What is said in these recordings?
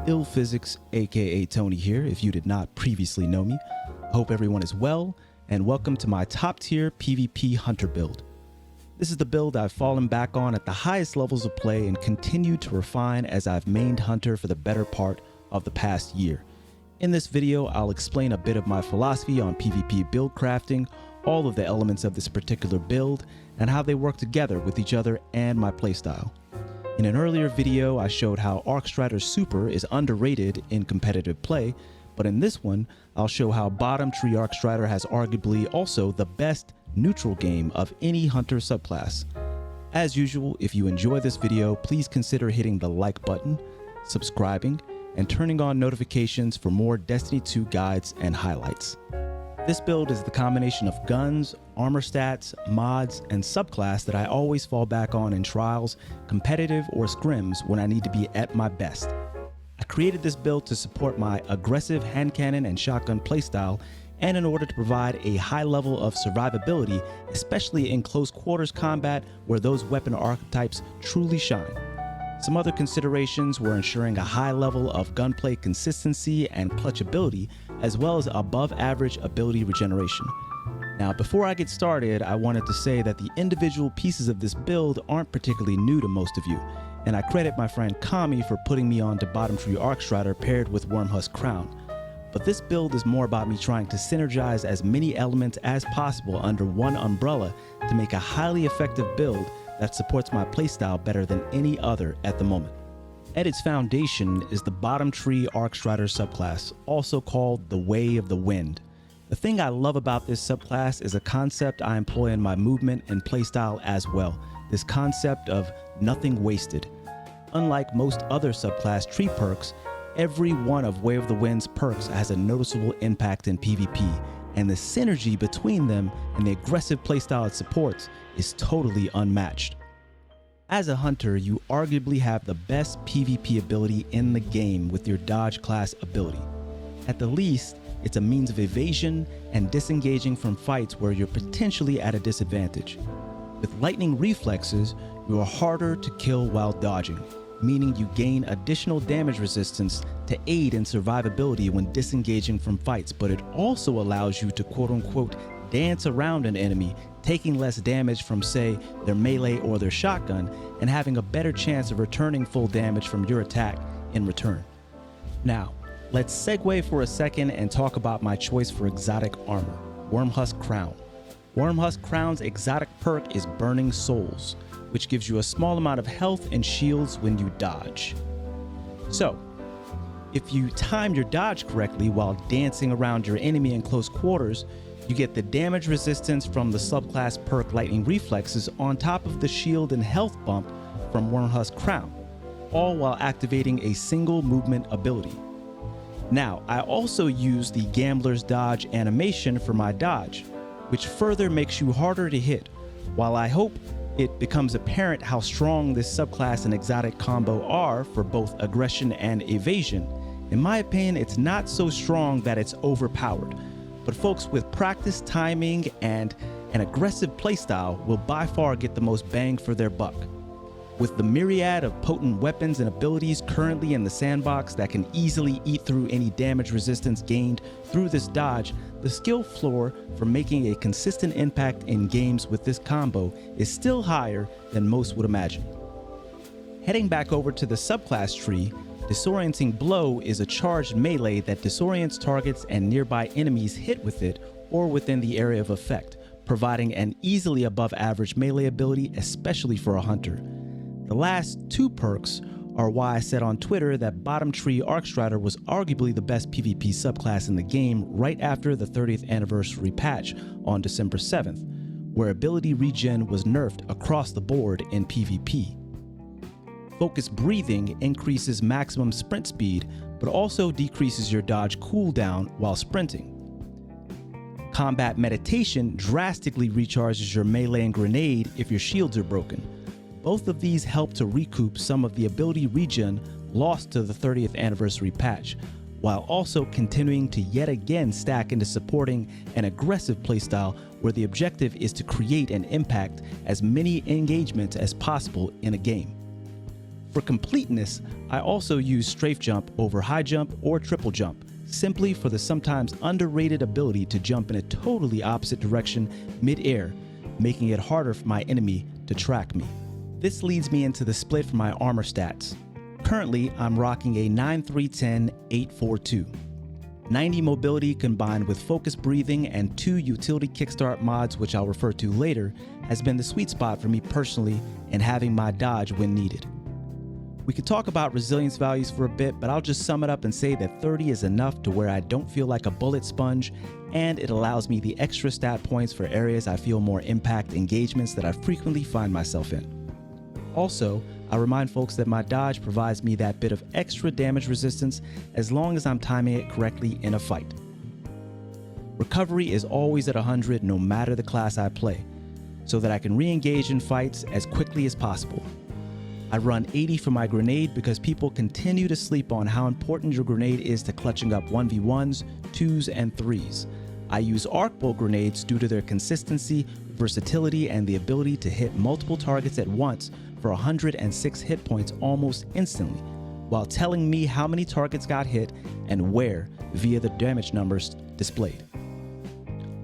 Ill Physics, aka Tony here, if you did not previously know me. I hope everyone is well, and welcome to my top tier PvP Hunter build. This is the build I've fallen back on at the highest levels of play and continue to refine as I've mained Hunter for the better part of the past year. In this video, I'll explain a bit of my philosophy on PvP build crafting, all of the elements of this particular build, and how they work together with each other and my playstyle. In an earlier video, I showed how Arcstrider Super is underrated in competitive play, but in this one, I'll show how Bottom Tree Arcstrider has arguably also the best neutral game of any Hunter subclass. As usual, if you enjoy this video, please consider hitting the like button, subscribing, and turning on notifications for more Destiny 2 guides and highlights. This build is the combination of guns, armor stats, mods, and subclass that I always fall back on in trials, competitive, or scrims when I need to be at my best. I created this build to support my aggressive hand cannon and shotgun playstyle, and in order to provide a high level of survivability, especially in close quarters combat where those weapon archetypes truly shine. Some other considerations were ensuring a high level of gunplay consistency and clutchability, as well as above average ability regeneration. Now, before I get started, I wanted to say that the individual pieces of this build aren't particularly new to most of you, and I credit my friend Kami for putting me on to Bottom Tree Arcstrider paired with Wormhusk Crown. But this build is more about me trying to synergize as many elements as possible under one umbrella to make a highly effective build that supports my playstyle better than any other at the moment. At its foundation is the Bottom Tree Arcstrider subclass, also called the Way of the Wind. The thing I love about this subclass is a concept I employ in my movement and playstyle as well, this concept of nothing wasted. Unlike most other subclass tree perks, every one of Way of the Wind's perks has a noticeable impact in PvP, and the synergy between them and the aggressive playstyle it supports is totally unmatched. As a hunter, you arguably have the best PvP ability in the game with your dodge class ability. At the least, it's a means of evasion and disengaging from fights where you're potentially at a disadvantage. With lightning reflexes, you are harder to kill while dodging, meaning you gain additional damage resistance to aid in survivability when disengaging from fights, but it also allows you to quote-unquote dance around an enemy, taking less damage from, say, their melee or their shotgun, and having a better chance of returning full damage from your attack in return. Now, let's segue for a second and talk about my choice for exotic armor, Wormhusk Crown. Wormhusk Crown's exotic perk is Burning Souls, which gives you a small amount of health and shields when you dodge. So, if you time your dodge correctly while dancing around your enemy in close quarters, you get the damage resistance from the subclass perk Lightning Reflexes on top of the shield and health bump from Wormhusk Crown, all while activating a single movement ability. Now, I also use the Gambler's Dodge animation for my dodge, which further makes you harder to hit. While I hope it becomes apparent how strong this subclass and exotic combo are for both aggression and evasion, in my opinion, it's not so strong that it's overpowered. But folks with practice, timing, and an aggressive playstyle will by far get the most bang for their buck. With the myriad of potent weapons and abilities currently in the sandbox that can easily eat through any damage resistance gained through this dodge, the skill floor for making a consistent impact in games with this combo is still higher than most would imagine. Heading back over to the subclass tree, Disorienting Blow is a charged melee that disorients targets and nearby enemies hit with it or within the area of effect, providing an easily above average melee ability, especially for a hunter. The last two perks are why I said on Twitter that Bottom Tree Arcstrider was arguably the best PvP subclass in the game right after the 30th anniversary patch on December 7th, where ability regen was nerfed across the board in PvP. Focused Breathing increases maximum sprint speed, but also decreases your dodge cooldown while sprinting. Combat Meditation drastically recharges your melee and grenade if your shields are broken. Both of these help to recoup some of the ability regen lost to the 30th anniversary patch, while also continuing to yet again stack into supporting an aggressive playstyle where the objective is to create and impact as many engagements as possible in a game. For completeness, I also use strafe jump over high jump or triple jump, simply for the sometimes underrated ability to jump in a totally opposite direction mid-air, making it harder for my enemy to track me. This leads me into the split for my armor stats. Currently, I'm rocking a 9-3-10-8-4-2. 90 mobility combined with focus breathing and 2 utility kickstart mods, which I'll refer to later, has been the sweet spot for me personally in having my dodge when needed. We could talk about resilience values for a bit, but I'll just sum it up and say that 30 is enough to where I don't feel like a bullet sponge, and it allows me the extra stat points for areas I feel more impact engagements that I frequently find myself in. Also, I remind folks that my dodge provides me that bit of extra damage resistance as long as I'm timing it correctly in a fight. Recovery is always at 100 no matter the class I play, so that I can re-engage in fights as quickly as possible. I run 80 for my grenade because people continue to sleep on how important your grenade is to clutching up 1v1s, 2s, and 3s. I use arc bolt grenades due to their consistency, versatility, and the ability to hit multiple targets at once for 106 hit points almost instantly, while telling me how many targets got hit and where via the damage numbers displayed.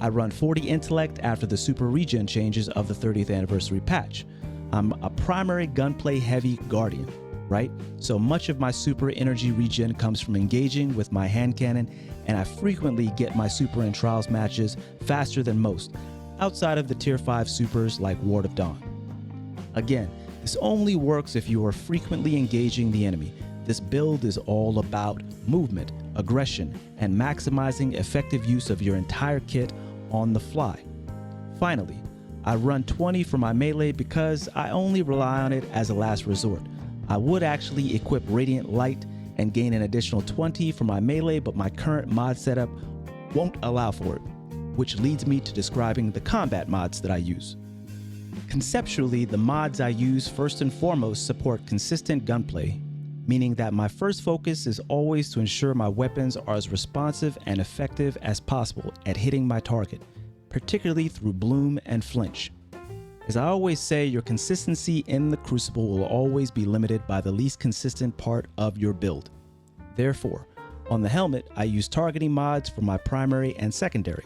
I run 40 intellect after the super regen changes of the 30th anniversary patch. I'm a primary gunplay heavy guardian, right? So much of my super energy regen comes from engaging with my hand cannon, and I frequently get my super in trials matches faster than most, outside of the tier 5 supers like Ward of Dawn. Again, this only works if you are frequently engaging the enemy. This build is all about movement, aggression, and maximizing effective use of your entire kit on the fly. Finally, I run 20 for my melee because I only rely on it as a last resort. I would actually equip Radiant Light and gain an additional 20 for my melee, but my current mod setup won't allow for it, which leads me to describing the combat mods that I use. Conceptually, the mods I use first and foremost support consistent gunplay, meaning that my first focus is always to ensure my weapons are as responsive and effective as possible at hitting my target, particularly through bloom and flinch. As I always say, your consistency in the Crucible will always be limited by the least consistent part of your build. Therefore, on the helmet, I use targeting mods for my primary and secondary.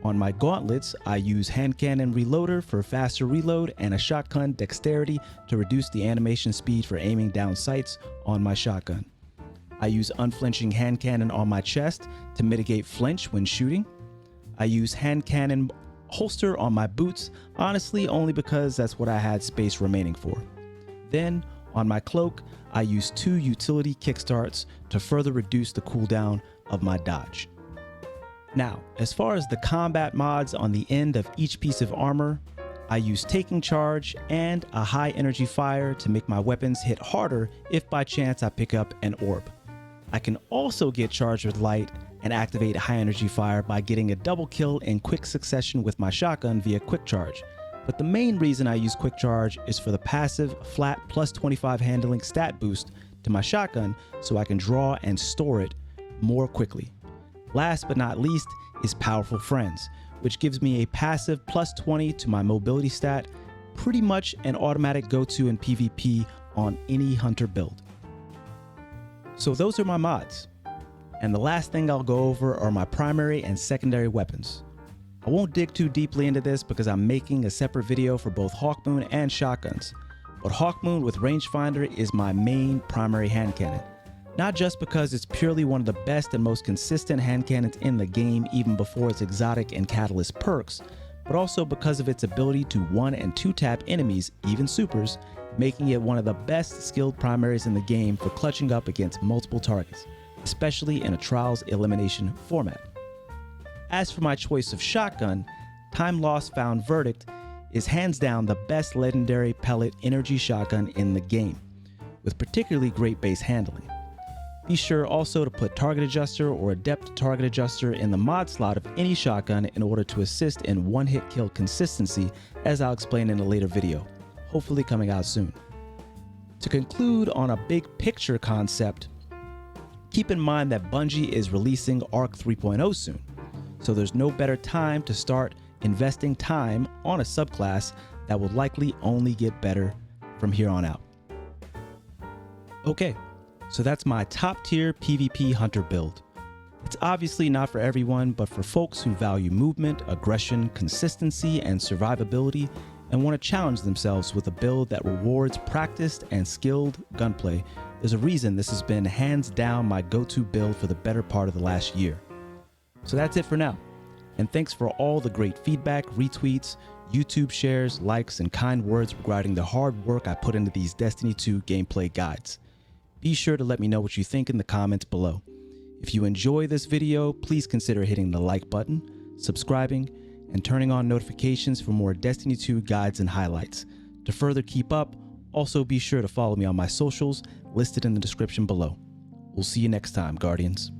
On my gauntlets, I use hand cannon reloader for faster reload and a shotgun dexterity to reduce the animation speed for aiming down sights on my shotgun. I use unflinching hand cannon on my chest to mitigate flinch when shooting. I use hand cannon holster on my boots, honestly only because that's what I had space remaining for. Then, on my cloak, I use 2 utility kickstarts to further reduce the cooldown of my dodge. Now, as far as the combat mods on the end of each piece of armor, I use taking charge and a high energy fire to make my weapons hit harder if by chance I pick up an orb. I can also get charged with light and activate high energy fire by getting a double kill in quick succession with my shotgun via quick charge. But the main reason I use quick charge is for the passive flat plus 25 handling stat boost to my shotgun so I can draw and store it more quickly. Last but not least is Powerful Friends, which gives me a passive plus 20 to my mobility stat, pretty much an automatic go-to in PvP on any hunter build. So those are my mods. And the last thing I'll go over are my primary and secondary weapons. I won't dig too deeply into this because I'm making a separate video for both Hawkmoon and shotguns, but Hawkmoon with rangefinder is my main primary hand cannon. Not just because it's purely one of the best and most consistent hand cannons in the game even before its exotic and catalyst perks, but also because of its ability to 1 and 2 tap enemies, even supers, making it one of the best skilled primaries in the game for clutching up against multiple targets, especially in a trials elimination format. As for my choice of shotgun, Time Lost Found Verdict is hands down the best legendary pellet energy shotgun in the game, with particularly great base handling. Be sure also to put Target Adjuster or Adept Target Adjuster in the mod slot of any shotgun in order to assist in one-hit kill consistency, as I'll explain in a later video, hopefully coming out soon. To conclude on a big picture concept, keep in mind that Bungie is releasing Arc 3.0 soon, so there's no better time to start investing time on a subclass that will likely only get better from here on out. Okay, so that's my top tier PvP hunter build. It's obviously not for everyone, but for folks who value movement, aggression, consistency, and survivability, and want to challenge themselves with a build that rewards practiced and skilled gunplay, there's a reason this has been hands down my go-to build for the better part of the last year. So that's it for now. And thanks for all the great feedback, retweets, YouTube shares, likes, and kind words regarding the hard work I put into these Destiny 2 gameplay guides. Be sure to let me know what you think in the comments below. If you enjoy this video, please consider hitting the like button, subscribing, and turning on notifications for more Destiny 2 guides and highlights. To further keep up, also be sure to follow me on my socials listed in the description below. We'll see you next time, Guardians.